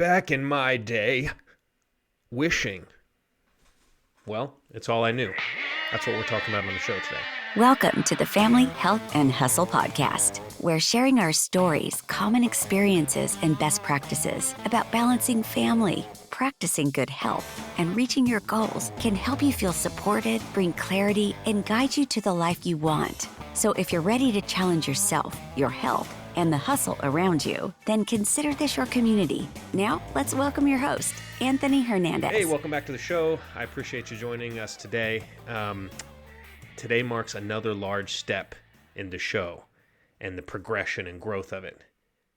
Back in my day, wishing, well, it's all I knew. That's what we're talking about on the show today. Welcome to the Family, Health, and Hustle podcast, where sharing our stories, common experiences, and best practices about balancing family, practicing good health, and reaching your goals can help you feel supported, bring clarity, and guide you to the life you want. So if you're ready to challenge yourself, your health, and the hustle around you, then consider this your community. Now, let's welcome your host, Anthony Hernandez. Hey, welcome back to the show. I appreciate you joining us today. Today marks another large step in the show and the progression and growth of it.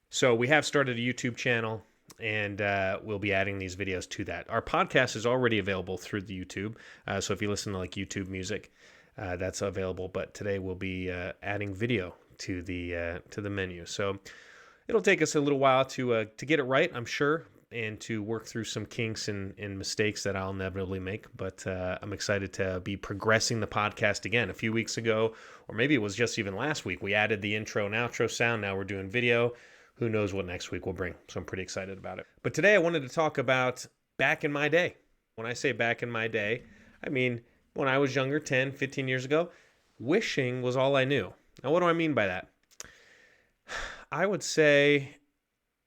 So we have started a YouTube channel, and we'll be adding these videos to that. Our podcast is already available through the YouTube, so if you listen to like YouTube music, that's available. But today we'll be adding video to the menu. So it'll take us a little while to get it right, I'm sure, and to work through some kinks and mistakes that I'll inevitably make. But I'm excited to be progressing the podcast again. A few weeks ago, or maybe it was just even last week, we added the intro and outro sound. Now we're doing video. Who knows what next week will bring? So I'm pretty excited about it. But today I wanted to talk about back in my day. When I say back in my day, I mean when I was younger, 10, 15 years ago, wishing was all I knew. Now, what do I mean by that? I would say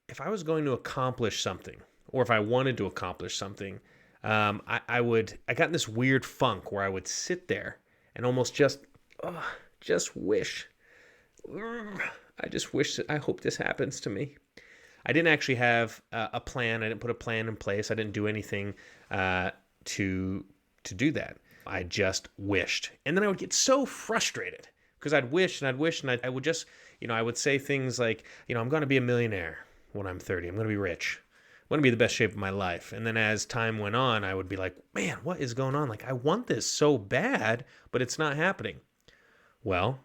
if I was going to accomplish something, or if I wanted to accomplish something, I got in this weird funk where I would sit there and almost just wish. I just wish I hope this happens to me. I didn't actually have a plan. I didn't put a plan in place. I didn't do anything to do that. I just wished. And then I would get so frustrated because I'd wish and I'd wish and I would just, I would say things like, I'm going to be a millionaire when I'm 30. I'm going to be rich. I'm going to be the best shape of my life. And then as time went on, I would be like, man, what is going on? Like, I want this so bad, but it's not happening. Well,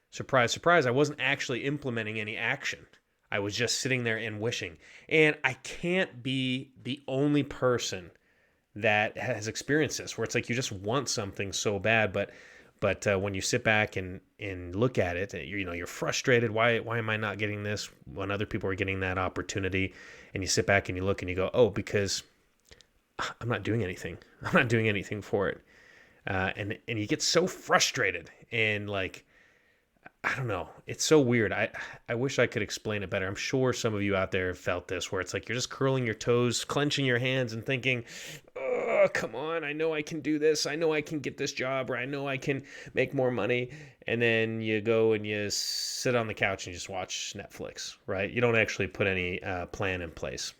surprise, surprise, I wasn't actually implementing any action. I was just sitting there and wishing. And I can't be the only person that has experienced this, where it's like you just want something so bad, but when you sit back and look at it, you're frustrated. Why am I not getting this when other people are getting that opportunity? And you sit back and you look and you go, oh, because I'm not doing anything. I'm not doing anything for it. And you get so frustrated and like, I don't know. It's so weird. I wish I could explain it better. I'm sure some of you out there have felt this, where it's like you're just curling your toes, clenching your hands and thinking, oh, come on, I know I can do this. I know I can get this job, or I know I can make more money. And then you go and you sit on the couch and you just watch Netflix, right? You don't actually put any plan in place.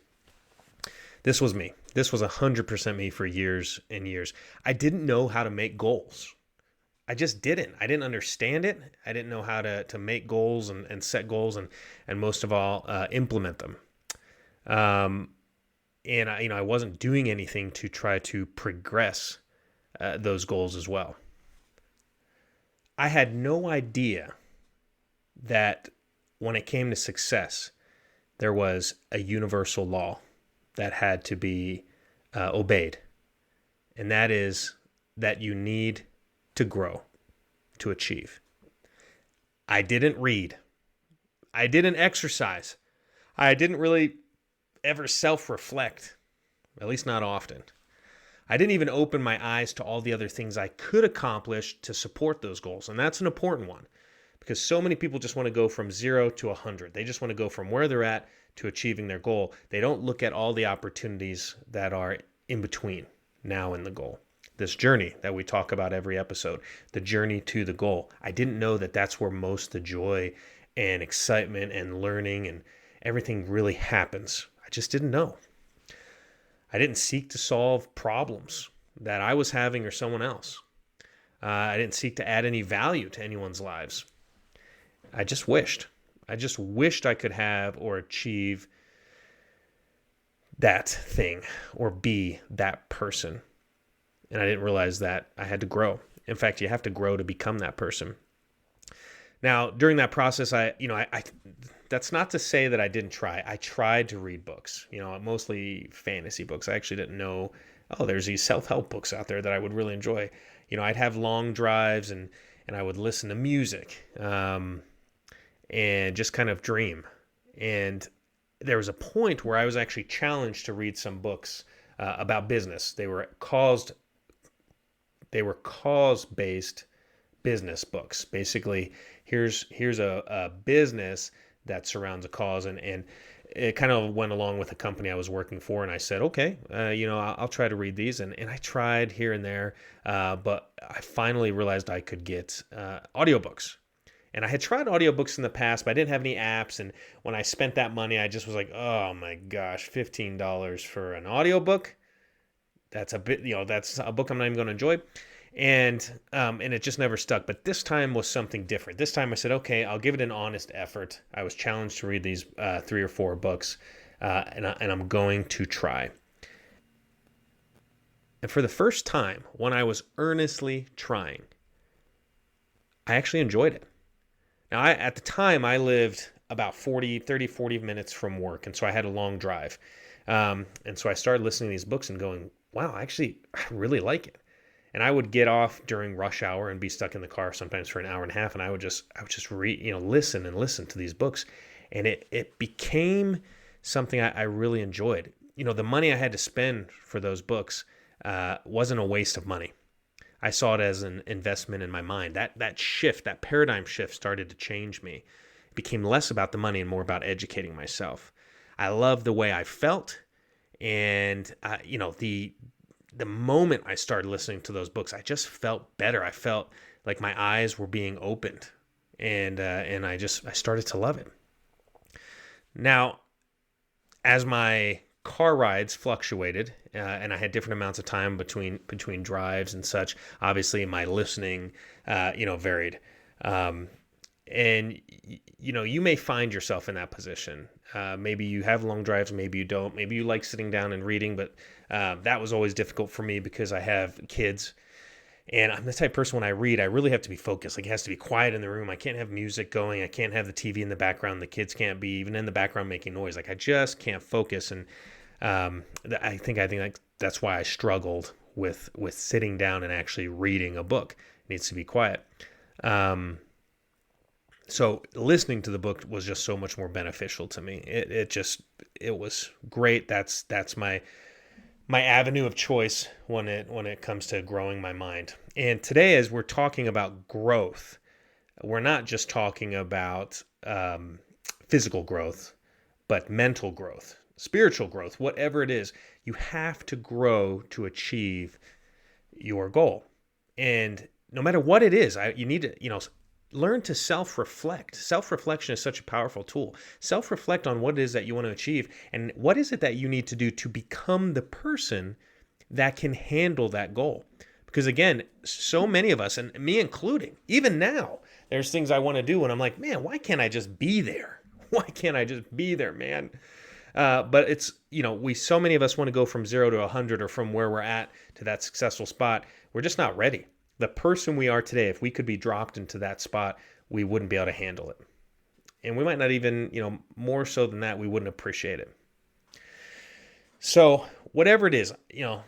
This was me. This was 100% me for years and years. I didn't know how to make goals. I just didn't. I didn't understand it. I didn't know how to make goals and set goals and most of all, implement them. And I wasn't doing anything to try to progress those goals as well. I had no idea that when it came to success, there was a universal law that had to be obeyed. And that is that you need to grow, to achieve. I didn't read. I didn't exercise. I didn't really ever self-reflect, at least not often. I didn't even open my eyes to all the other things I could accomplish to support those goals. And that's an important one, because so many people just want to go from 0 to 100. They just want to go from where they're at to achieving their goal. They don't look at all the opportunities that are in between now and the goal. This journey that we talk about every episode, the journey to the goal. I didn't know that that's where most of the joy and excitement and learning and everything really happens. I just didn't know. I didn't seek to solve problems that I was having or someone else. I didn't seek to add any value to anyone's lives. I just wished. I just wished I could have or achieve that thing or be that person. And I didn't realize that I had to grow. In fact, you have to grow to become that person. Now, during that process, I that's not to say that I didn't try. I tried to read books, mostly fantasy books. I actually didn't know, there's these self-help books out there that I would really enjoy. I'd have long drives and I would listen to music and just kind of dream. And there was a point where I was actually challenged to read some books about business. They were cause based business books. Basically, here's a business that surrounds a cause, and it kind of went along with the company I was working for, and I said, okay, I'll try to read these, and I tried here and there, but I finally realized I could get audiobooks. And I had tried audiobooks in the past, but I didn't have any apps. And when I spent that money, I just was like, oh my gosh, $15 for an audiobook. That's a bit, that's a book I'm not even going to enjoy. And it just never stuck. But this time was something different. This time I said, okay, I'll give it an honest effort. I was challenged to read these 3 or 4 books, and I'm going to try. And for the first time, when I was earnestly trying, I actually enjoyed it. Now, at the time, I lived about 40 minutes from work, and so I had a long drive. And so I started listening to these books and going, wow, I really like it. And I would get off during rush hour and be stuck in the car sometimes for an hour and a half, and I would just listen and listen to these books, and it became something I really enjoyed. The money I had to spend for those books wasn't a waste of money. I saw it as an investment in my mind. That paradigm shift started to change me. It became less about the money and more about educating myself. I loved the way I felt, and the moment I started listening to those books, I just felt better. I felt like my eyes were being opened, and I started to love it. Now, as my car rides fluctuated, and I had different amounts of time between drives and such, obviously my listening varied. And you may find yourself in that position. Maybe you have long drives, maybe you don't. Maybe you like sitting down and reading, but that was always difficult for me because I have kids. And I'm the type of person, when I read, I really have to be focused. Like, it has to be quiet in the room. I can't have music going. I can't have the TV in the background. The kids can't be even in the background making noise. Like, I just can't focus. And I think that's why I struggled with sitting down and actually reading a book. It needs to be quiet. So listening to the book was just so much more beneficial to me. It was great. That's my avenue of choice when it comes to growing my mind. And today, as we're talking about growth, we're not just talking about physical growth, but mental growth, spiritual growth, whatever it is. You have to grow to achieve your goal. And no matter what it is, you need to, learn to self-reflect. Self-reflection is such a powerful tool. Self-reflect on what it is that you want to achieve, and what is it that you need to do to become the person that can handle that goal. Because again, so many of us, and me including, even now, there's things I want to do and I'm like, man, why can't I just be there? Why can't I just be there, man? But it's, so many of us want to go from 0 to 100, or from where we're at to that successful spot. We're just not ready. The person we are today, if we could be dropped into that spot, we wouldn't be able to handle it. And we might not even, more so than that, we wouldn't appreciate it. So whatever it is,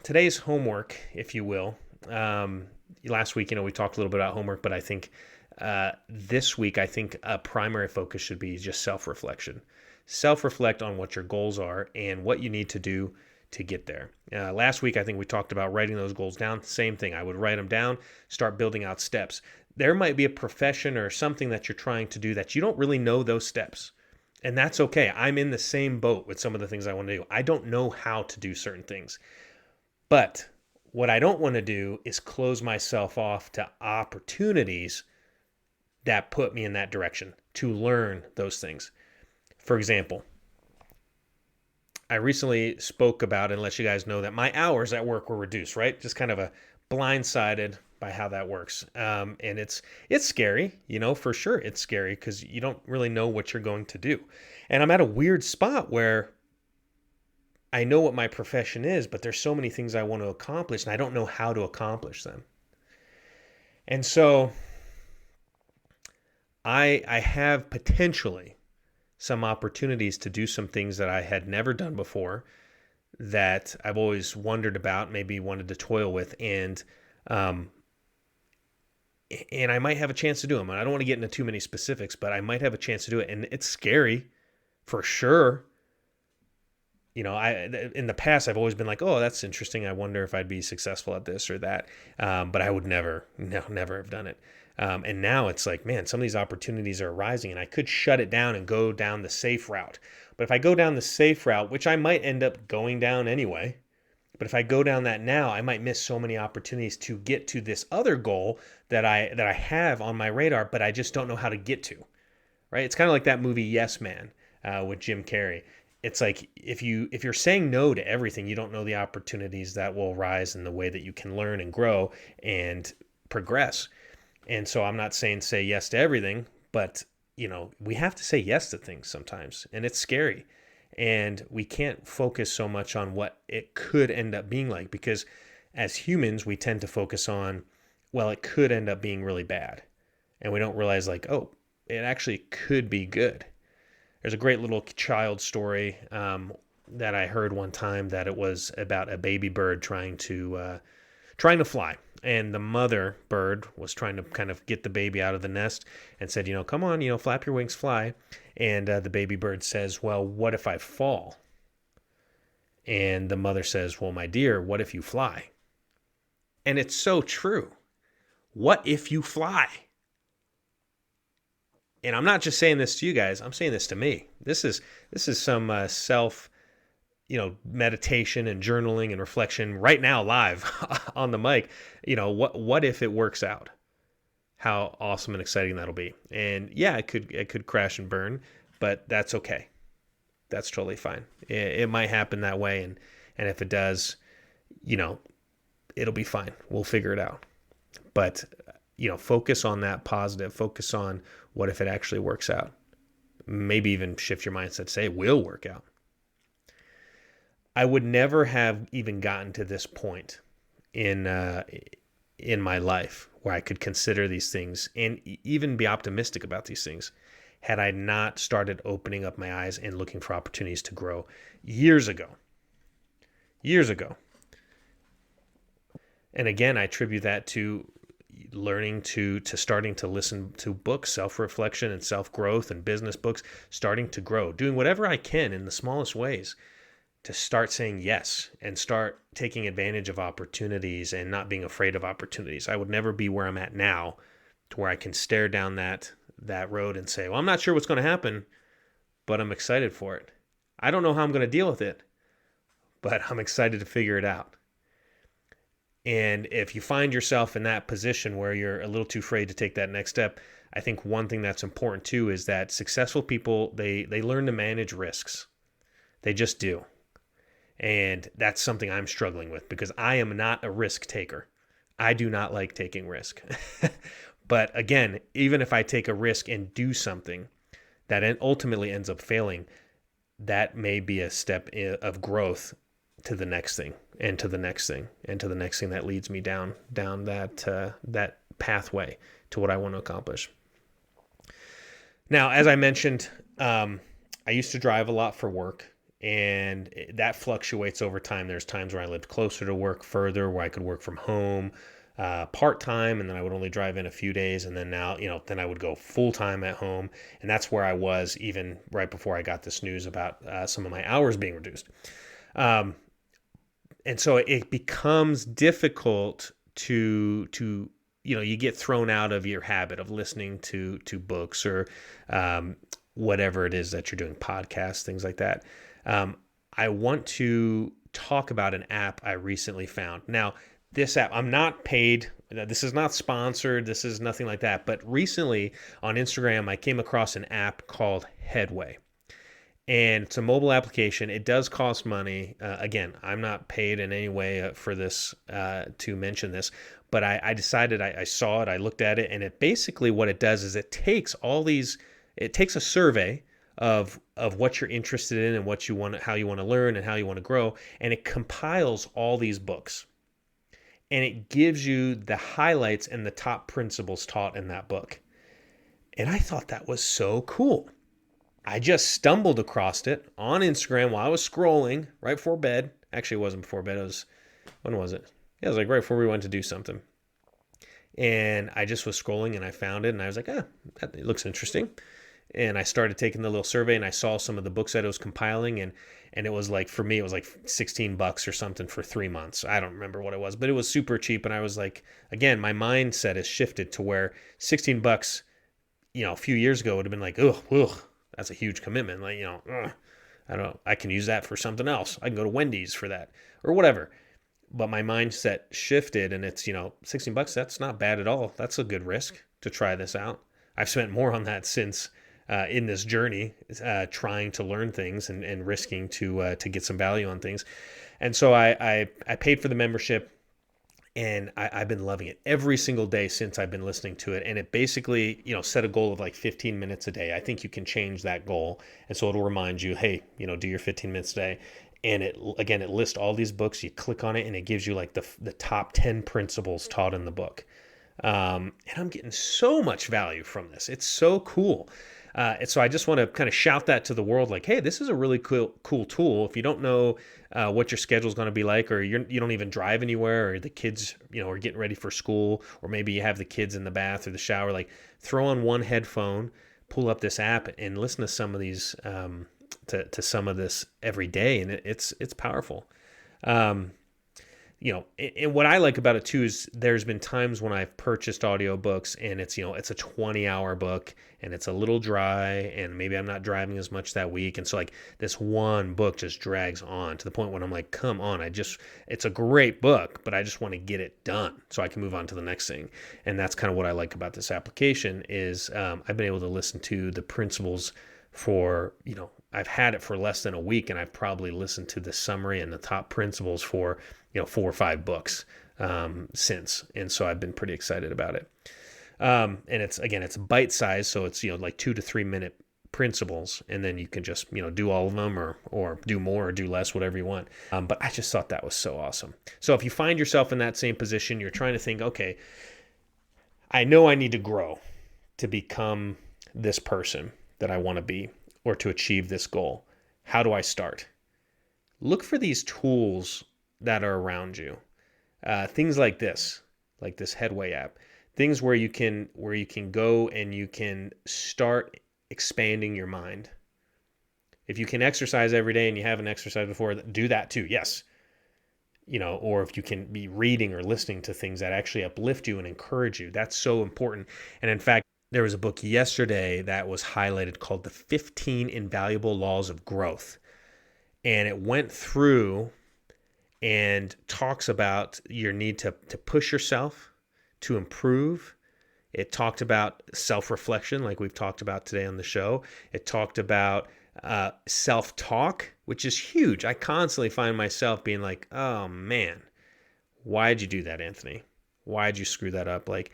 today's homework, if you will, last week, we talked a little bit about homework, but I think this week, a primary focus should be just self-reflection. Self-reflect on what your goals are and what you need to do to get there. Last week, I think we talked about writing those goals down. Same thing. I would write them down, start building out steps. There might be a profession or something that you're trying to do that you don't really know those steps. And that's okay. I'm in the same boat with some of the things I want to do. I don't know how to do certain things. But what I don't want to do is close myself off to opportunities that put me in that direction to learn those things. For example, I recently spoke about and let you guys know that my hours at work were reduced, right? Just kind of a blindsided by how that works. And it's scary, for sure it's scary because you don't really know what you're going to do. And I'm at a weird spot where I know what my profession is, but there's so many things I want to accomplish and I don't know how to accomplish them. And so I have potentially some opportunities to do some things that I had never done before, that I've always wondered about, maybe wanted to toil with, and I might have a chance to do them. And I don't want to get into too many specifics, but I might have a chance to do it. And it's scary, for sure, in the past, I've always been like, oh, that's interesting. I wonder if I'd be successful at this or that. But I would never have done it. And now it's like, man, some of these opportunities are arising and I could shut it down and go down the safe route. But if I go down the safe route, which I might end up going down anyway, but if I go down that now, I might miss so many opportunities to get to this other goal that I have on my radar, but I just don't know how to get to. Right? It's kind of like that movie Yes Man with Jim Carrey. It's like if you're saying no to everything, you don't know the opportunities that will arise in the way that you can learn and grow and progress. And so I'm not saying say yes to everything, but we have to say yes to things sometimes, and it's scary. And we can't focus so much on what it could end up being like, because as humans, we tend to focus on, well, it could end up being really bad. And we don't realize like, oh, it actually could be good. There's a great little child story that I heard one time that it was about a baby bird trying to fly. And the mother bird was trying to kind of get the baby out of the nest and said, come on, flap your wings, fly. And the baby bird says, well, what if I fall? And the mother says, well, my dear, what if you fly? And it's so true. What if you fly? And I'm not just saying this to you guys. I'm saying this to me. This is some self meditation and journaling and reflection right now live on the mic. What if it works out? How awesome and exciting that'll be. And yeah, it could crash and burn, but that's okay. That's totally fine. It might happen that way. And if it does, it'll be fine. We'll figure it out. But, focus on that positive, focus on what if it actually works out. Maybe even shift your mindset, say it will work out. I would never have even gotten to this point in my life where I could consider these things and even be optimistic about these things had I not started opening up my eyes and looking for opportunities to grow years ago. And again, I attribute that to learning to starting to listen to books, self-reflection and self-growth and business books, starting to grow, doing whatever I can in the smallest ways to start saying yes and start taking advantage of opportunities and not being afraid of opportunities. I would never be where I'm at now to where I can stare down that road and say, well, I'm not sure what's going to happen, but I'm excited for it. I don't know how I'm going to deal with it, but I'm excited to figure it out. And if you find yourself in that position where you're a little too afraid to take that next step, I think one thing that's important too is that successful people, they learn to manage risks. They just do. And that's something I'm struggling with because I am not a risk taker. I do not like taking risk. But again, even if I take a risk and do something that ultimately ends up failing, that may be a step of growth to the next thing and to the next thing and to the next thing that leads me down that pathway to what I want to accomplish. Now, as I mentioned, I used to drive a lot for work, and that fluctuates over time. There's times where I lived closer to work, further, where I could work from home part-time, and then I would only drive in a few days, and then now, then I would go full-time at home, and that's where I was even right before I got this news about some of my hours being reduced. And so it becomes difficult to you get thrown out of your habit of listening to books or whatever it is that you're doing, podcasts, things like that. I want to talk about an app I recently found. Now, this app, I'm not paid. This is not sponsored. This is nothing like that. But recently on Instagram, I came across an app called Headway. And it's a mobile application. It does cost money. Again, I'm not paid in any way for this to mention this, but I decided I saw it, I looked at it, and it basically what it does is it takes a survey of what you're interested in and what you want, how you want to learn and how you want to grow, and it compiles all these books. And it gives you the highlights and the top principles taught in that book. And I thought that was so cool. I just stumbled across it on Instagram while I was scrolling right before bed. Actually, it wasn't before bed. When was it? Yeah, it was like right before we went to do something. And I just was scrolling and I found it and I was like, it looks interesting. and I started taking the little survey, and I saw some of the books that I was compiling, and it was like, for me, it was like $16 or something for 3 months. I don't remember what it was, but it was super cheap. And I was like, again, my mindset has shifted to where $16, a few years ago would have been like, ugh, that's a huge commitment. Like, I don't know, I can use that for something else. I can go to Wendy's for that or whatever. But my mindset shifted, and it's, $16, that's not bad at all. That's a good risk to try this out. I've spent more on that since in this journey, trying to learn things and risking to get some value on things. And so I paid for the membership, and I've been loving it every single day since I've been listening to it. And it basically, set a goal of like 15 minutes a day. I think you can change that goal. And so it'll remind you, hey, do your 15 minutes a day. And it lists all these books. You click on it, and it gives you like the top 10 principles taught in the book. And I'm getting so much value from this. It's so cool. And so I just want to kind of shout that to the world, like, hey, this is a really cool tool. If you don't know what your schedule is going to be like, or you don't even drive anywhere, or the kids, are getting ready for school, or maybe you have the kids in the bath or the shower, like, throw on one headphone, pull up this app, and listen to some of these, to some of this every day, and it's powerful. And what I like about it too is there's been times when I've purchased audiobooks, and it's a 20-hour book, and it's a little dry, and maybe I'm not driving as much that week. And so like this one book just drags on to the point when I'm like, come on, it's a great book, but I just want to get it done so I can move on to the next thing. And that's kind of what I like about this application is I've been able to listen to the principles for, I've had it for less than a week, and I've probably listened to the summary and the top principles for 4 or 5 books since. And so I've been pretty excited about it. And it's bite sized. So it's, like 2 to 3 minute principles. And then you can just, do all of them or do more or do less, whatever you want. But I just thought that was so awesome. So if you find yourself in that same position, you're trying to think, okay, I know I need to grow to become this person that I want to be, or to achieve this goal. How do I start? Look for these tools that are around you. Things like this Headway app. Things where you can go and you can start expanding your mind. If you can exercise every day and you haven't exercised before, do that too. Yes. Or if you can be reading or listening to things that actually uplift you and encourage you, that's so important. And in fact, there was a book yesterday that was highlighted called The 15 Invaluable Laws of Growth. And it went through and talks about your need to push yourself, to improve. It talked about self-reflection, like we've talked about today on the show. It talked about self-talk, which is huge. I constantly find myself being like, oh man, why'd you do that, Anthony? Why'd you screw that up? Like,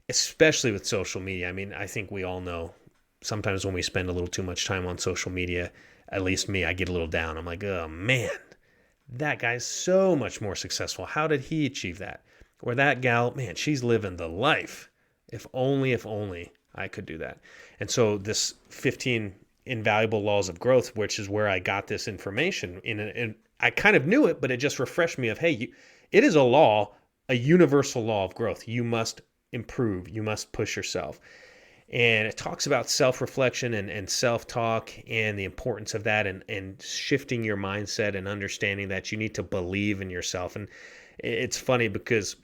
especially with social media. I mean, I think we all know sometimes when we spend a little too much time on social media, at least me, I get a little down. I'm like, oh man, that guy's so much more successful. How did he achieve that? Or that gal, man, she's living the life. If only I could do that. And so this 15 Invaluable Laws of Growth, which is where I got this information, and I kind of knew it, but it just refreshed me of, hey, it is a law, a universal law of growth. You must improve. You must push yourself. And it talks about self-reflection and self-talk and the importance of that, and shifting your mindset and understanding that you need to believe in yourself. And it's funny because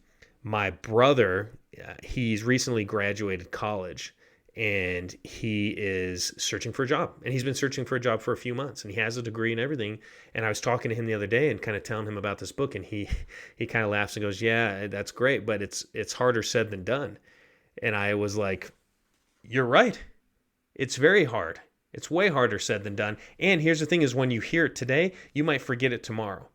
my brother, he's recently graduated college, and he is searching for a job. And he's been searching for a job for a few months, and he has a degree and everything. And I was talking to him the other day and kind of telling him about this book, and he kind of laughs and goes, yeah, that's great, but it's harder said than done. And I was like, you're right. It's very hard. It's way harder said than done. And here's the thing is, when you hear it today, you might forget it tomorrow.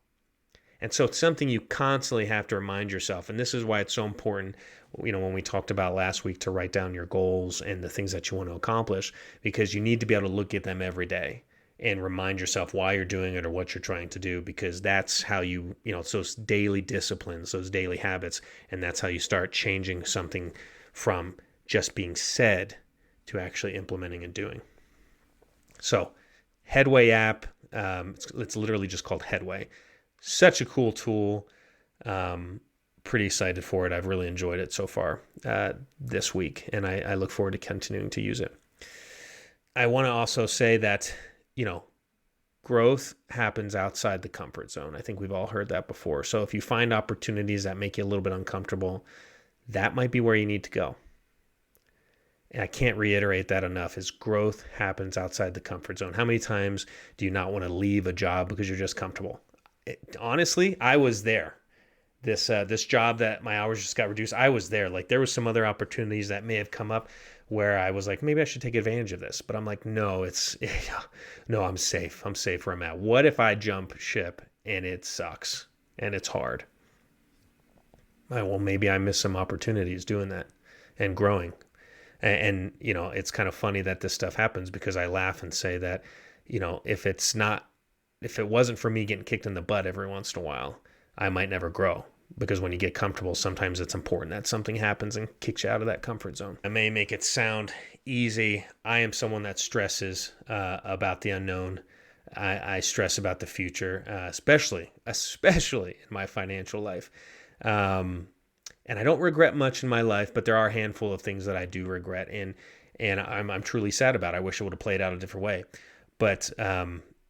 And so it's something you constantly have to remind yourself. And this is why it's so important, when we talked about last week, to write down your goals and the things that you want to accomplish, because you need to be able to look at them every day and remind yourself why you're doing it or what you're trying to do, because that's how it's those daily disciplines, those daily habits, and that's how you start changing something from just being said to actually implementing and doing. So Headway app, it's literally just called Headway. Such a cool tool. Pretty excited for it. I've really enjoyed it so far this week, and I look forward to continuing to use it. I want to also say that, growth happens outside the comfort zone. I think we've all heard that before. So if you find opportunities that make you a little bit uncomfortable, that might be where you need to go. And I can't reiterate that enough, is growth happens outside the comfort zone. How many times do you not want to leave a job because you're just comfortable? Honestly, I was there. This job that my hours just got reduced, I was there. Like, there was some other opportunities that may have come up where I was like, maybe I should take advantage of this. But I'm like, no, no, I'm safe. I'm safe where I'm at. What if I jump ship and it sucks and it's hard? Well, maybe I miss some opportunities doing that and growing. And it's kind of funny that this stuff happens, because I laugh and say that, if it wasn't for me getting kicked in the butt every once in a while, I might never grow. Because when you get comfortable, sometimes it's important that something happens and kicks you out of that comfort zone. I may make it sound easy. I am someone that stresses about the unknown. I stress about the future, especially in my financial life. And I don't regret much in my life, but there are a handful of things that I do regret, and I'm truly sad about. I wish it would have played out a different way. But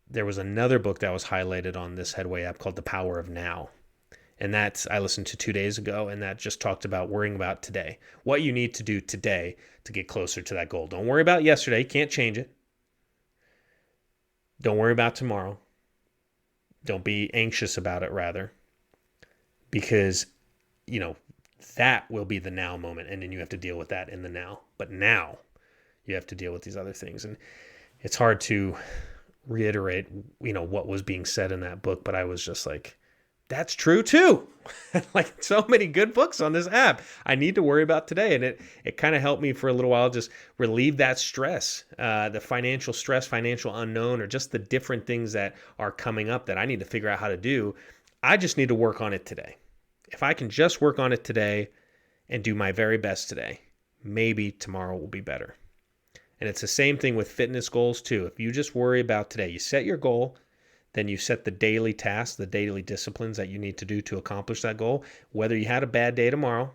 there was another book that was highlighted on this Headway app called The Power of Now. And that I listened to 2 days ago, and that just talked about worrying about today. What you need to do today to get closer to that goal. Don't worry about yesterday. You can't change it. Don't worry about tomorrow. Don't be anxious about it, rather. Because, that will be the now moment, and then you have to deal with that in the now. But now you have to deal with these other things. And it's hard to reiterate, what was being said in that book, but I was just like, that's true too. Like, so many good books on this app. I need to worry about today. And it kind of helped me for a little while, just relieve that stress, the financial stress, financial unknown, or just the different things that are coming up that I need to figure out how to do. I just need to work on it today. If I can just work on it today and do my very best today, maybe tomorrow will be better. And it's the same thing with fitness goals too. If you just worry about today, you set your goal, then you set the daily tasks, the daily disciplines that you need to do to accomplish that goal. Whether you had a bad day tomorrow,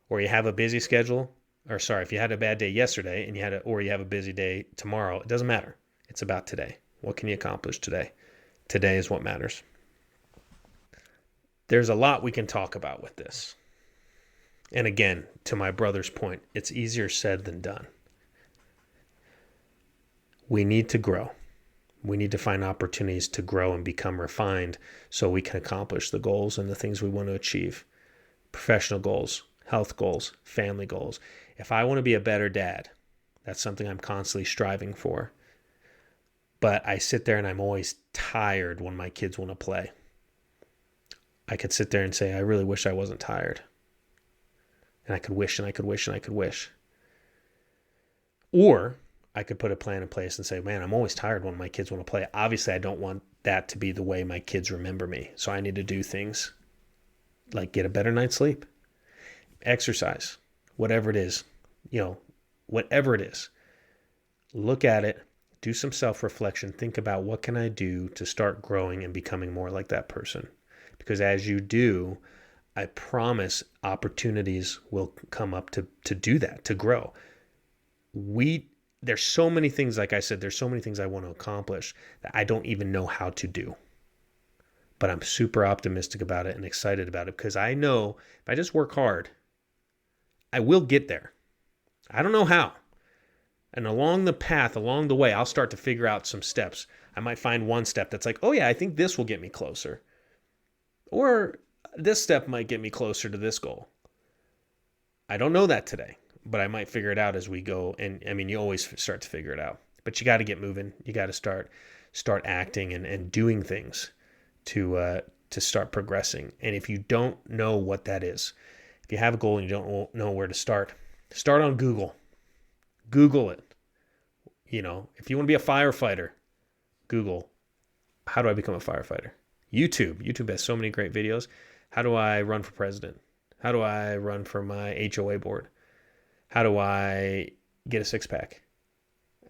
or you have a busy schedule, if you had a bad day yesterday and you have a busy day tomorrow, it doesn't matter. It's about today. What can you accomplish today? Today is what matters. There's a lot we can talk about with this. And again, to my brother's point, it's easier said than done. We need to grow. We need to find opportunities to grow and become refined so we can accomplish the goals and the things we want to achieve. Professional goals, health goals, family goals. If I want to be a better dad, that's something I'm constantly striving for. But I sit there and I'm always tired when my kids want to play. I could sit there and say, I really wish I wasn't tired. And I could wish and I could wish and I could wish. Or I could put a plan in place and say, man, I'm always tired when my kids want to play. Obviously, I don't want that to be the way my kids remember me. So I need to do things like get a better night's sleep, exercise, whatever it is, whatever it is. Look at it, do some self-reflection, think about what can I do to start growing and becoming more like that person. Because as you do, I promise opportunities will come up to do that, to grow. There's so many things, like I said, there's so many things I want to accomplish that I don't even know how to do. But I'm super optimistic about it and excited about it, because I know if I just work hard, I will get there. I don't know how. And along the way, I'll start to figure out some steps. I might find one step that's like, oh yeah, I think this will get me closer. Or this step might get me closer to this goal. I don't know that today, but I might figure it out as we go. And I mean, you always start to figure it out, but you got to get moving. You got to start acting and doing things to start progressing. And if you don't know what that is, if you have a goal and you don't know where to start on Google. Google it. If you want to be a firefighter, Google, how do I become a firefighter? YouTube has so many great videos. How do I run for president? How do I run for my HOA board? How do I get a six-pack?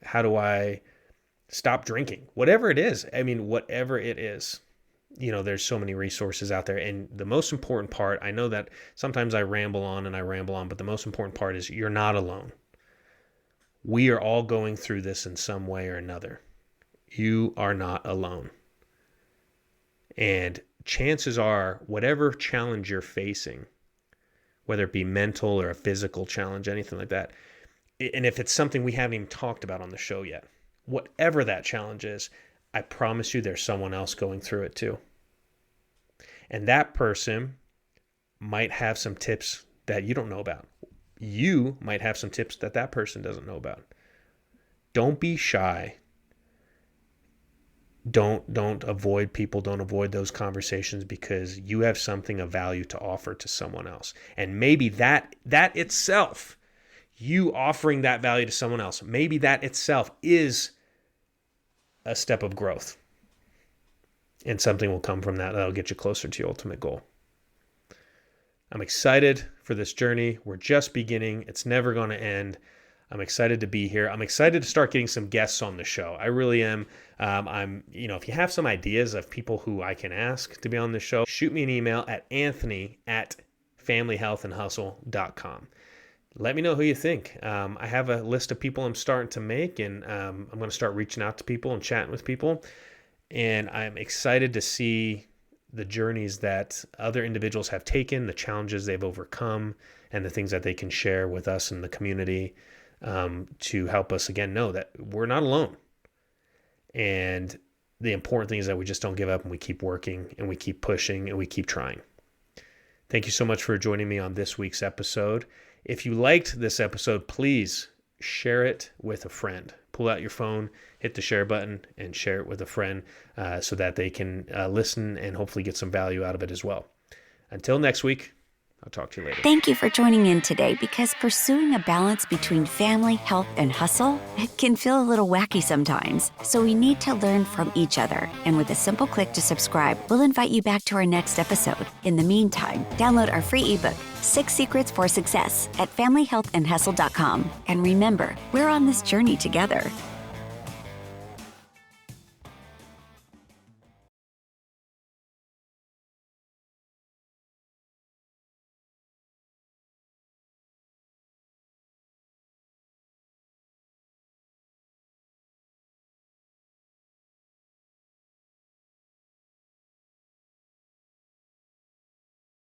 How do I stop drinking? Whatever it is. Whatever it is. There's so many resources out there. And the most important part, I know that sometimes I ramble on, but the most important part is you're not alone. We are all going through this in some way or another. You are not alone. And chances are, whatever challenge you're facing, whether it be mental or a physical challenge, anything like that, and if it's something we haven't even talked about on the show yet, whatever that challenge is, I promise you there's someone else going through it too. And that person might have some tips that you don't know about. You might have some tips that that person doesn't know about. Don't be shy. Don't avoid people. Don't avoid those conversations, because you have something of value to offer to someone else. And maybe that itself, you offering that value to someone else, maybe that itself is a step of growth. And something will come from that that'll get you closer to your ultimate goal. I'm excited for this journey. We're just beginning. It's never going to end. I'm excited to be here. I'm excited to start getting some guests on the show. I really am. If you have some ideas of people who I can ask to be on the show, shoot me an email at anthony@familyhealthandhustle.com. Let me know who you think. I have a list of people I'm starting to make, and I'm going to start reaching out to people and chatting with people. And I'm excited to see the journeys that other individuals have taken, the challenges they've overcome, and the things that they can share with us in the community to help us, again, know that we're not alone. And the important thing is that we just don't give up, and we keep working, and we keep pushing, and we keep trying. Thank you so much for joining me on this week's episode. If you liked this episode, please share it with a friend. Pull out your phone, hit the share button, and share it with a friend so that they can listen and hopefully get some value out of it as well. Until next week, I'll talk to you later. Thank you for joining in today, because pursuing a balance between family, health, and hustle, it can feel a little wacky sometimes. So we need to learn from each other. And with a simple click to subscribe, we'll invite you back to our next episode. In the meantime, download our free ebook, 6 Secrets for Success, at familyhealthandhustle.com. And remember, we're on this journey together.